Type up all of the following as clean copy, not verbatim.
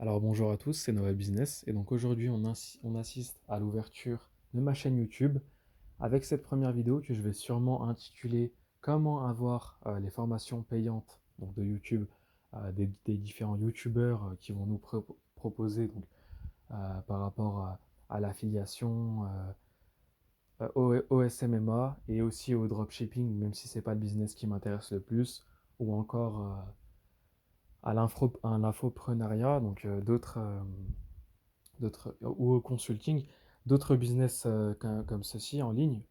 Alors bonjour à tous, c'est Nova Business et donc aujourd'hui on assiste à l'ouverture de ma chaîne YouTube avec cette première vidéo que je vais sûrement intituler Comment avoir les formations payantes donc de YouTube des différents YouTubeurs qui vont nous proposer donc, par rapport à l'affiliation, au SMMA et aussi au dropshipping même si c'est pas le business qui m'intéresse le plus ou encore à l'infoprenariat donc d'autres ou au consulting, d'autres business comme ceci en ligne.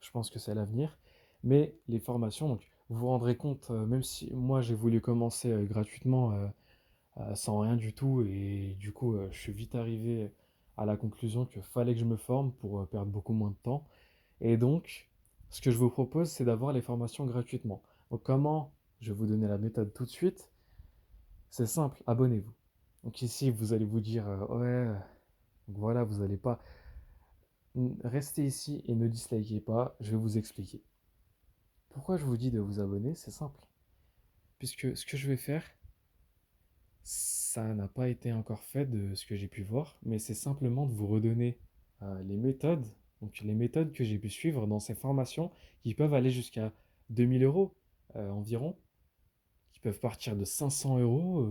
Je pense que c'est l'avenir. Mais les formations, donc, vous vous rendrez compte, même si moi j'ai voulu commencer gratuitement sans rien du tout, et du coup je suis vite arrivé à la conclusion qu'il fallait que je me forme pour perdre beaucoup moins de temps. Et donc, ce que je vous propose, c'est d'avoir les formations gratuitement. Donc comment? Je vais vous donner la méthode tout de suite. C'est simple, abonnez-vous. Donc ici, vous allez vous dire, ouais, donc voilà, vous n'allez pas rester ici et ne dislikez pas, je vais vous expliquer. Pourquoi je vous dis de vous abonner? C'est simple. Puisque ce que je vais faire, ça n'a pas été encore fait de ce que j'ai pu voir, mais c'est simplement de vous redonner les méthodes, donc les méthodes que j'ai pu suivre dans ces formations qui peuvent aller jusqu'à 2000 euros environ, qui peuvent partir de 500 euros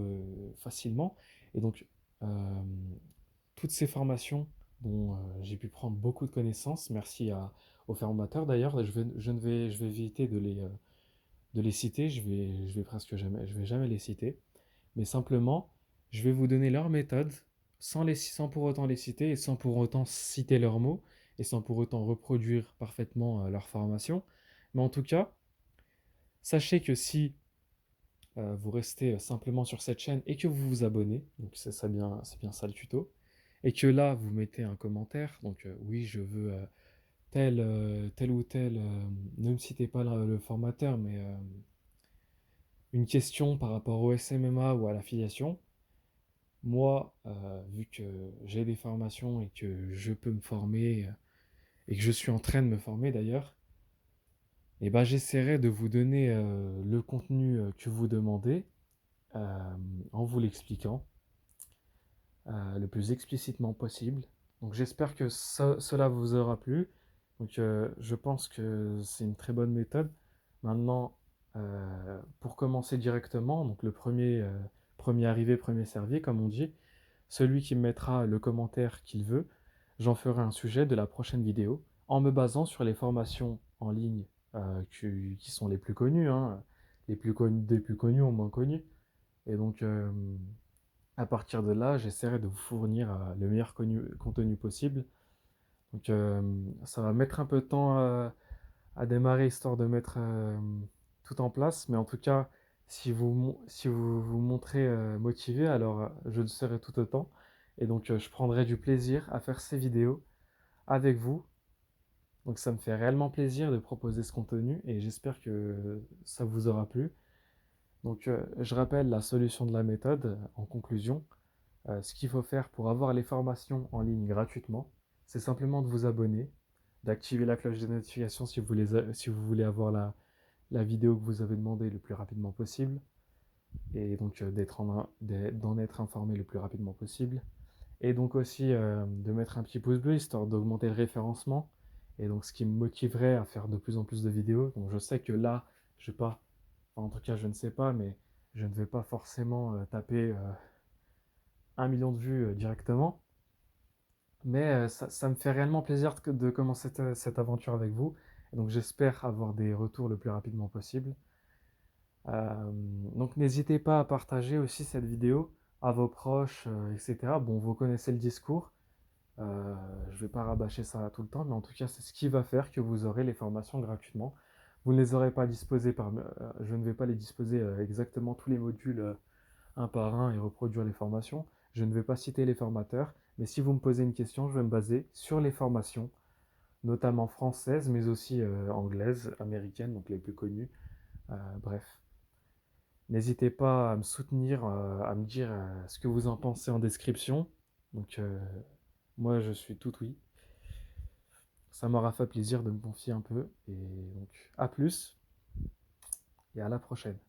facilement. Et donc, euh, toutes ces formations dont j'ai pu prendre beaucoup de connaissances, merci aux formateurs d'ailleurs, je vais éviter de les citer, je vais presque jamais, je vais jamais les citer, mais simplement, je vais vous donner leurs méthodes sans pour autant les citer et sans pour autant citer leurs mots et sans pour autant reproduire parfaitement leur formation. Mais en tout cas, sachez que si vous restez simplement sur cette chaîne et que vous vous abonnez, donc c'est bien ça le tuto, et que là vous mettez un commentaire, donc oui je veux tel ou tel, ne me citez pas le formateur, mais une question par rapport au SMMA ou à l'affiliation, moi, vu que j'ai des formations et que je peux me former, et que je suis en train de me former d'ailleurs, et ben j'essaierai de vous donner le contenu que vous demandez euh, en vous l'expliquant le plus explicitement possible. Donc j'espère que cela vous aura plu. Donc je pense que c'est une très bonne méthode. Maintenant, pour commencer directement, donc premier arrivé, premier servi, comme on dit, celui qui me mettra le commentaire qu'il veut, j'en ferai un sujet de la prochaine vidéo en me basant sur les formations en ligne qui sont les plus connues, hein, les plus connus, des plus connus aux moins connus. Et donc, à partir de là, j'essaierai de vous fournir le meilleur contenu possible. Donc, ça va mettre un peu de temps à démarrer, histoire de mettre tout en place. Mais en tout cas, si vous vous montrez motivé, alors je le serai tout autant. Et donc, je prendrai du plaisir à faire ces vidéos avec vous. Donc, ça me fait réellement plaisir de proposer ce contenu et j'espère que ça vous aura plu. Donc, je rappelle la solution de la méthode en conclusion. Ce qu'il faut faire pour avoir les formations en ligne gratuitement, c'est simplement de vous abonner, d'activer la cloche de notification si vous voulez avoir la vidéo que vous avez demandé le plus rapidement possible, et donc d'en être informé le plus rapidement possible. Et donc aussi de mettre un petit pouce bleu histoire d'augmenter le référencement, et donc ce qui me motiverait à faire de plus en plus de vidéos. Donc je sais que là, je vais pas, enfin, en tout cas je ne sais pas, mais je ne vais pas forcément taper 1 million de vues directement. Mais ça me fait réellement plaisir de commencer cette aventure avec vous. Et donc j'espère avoir des retours le plus rapidement possible. Donc n'hésitez pas à partager aussi cette vidéo à vos proches, etc. Bon, vous connaissez le discours. Je ne vais pas rabâcher ça tout le temps, mais en tout cas, c'est ce qui va faire que vous aurez les formations gratuitement. Vous ne les aurez pas disposées je ne vais pas les disposer exactement tous les modules un par un et reproduire les formations. Je ne vais pas citer les formateurs, mais si vous me posez une question, je vais me baser sur les formations, notamment françaises, mais aussi anglaises, américaines, donc les plus connues. Bref, n'hésitez pas à me soutenir, à me dire ce que vous en pensez en description. Donc, moi, je suis tout oui. Ça m'aura fait plaisir de me confier un peu. Et donc, à plus et à la prochaine.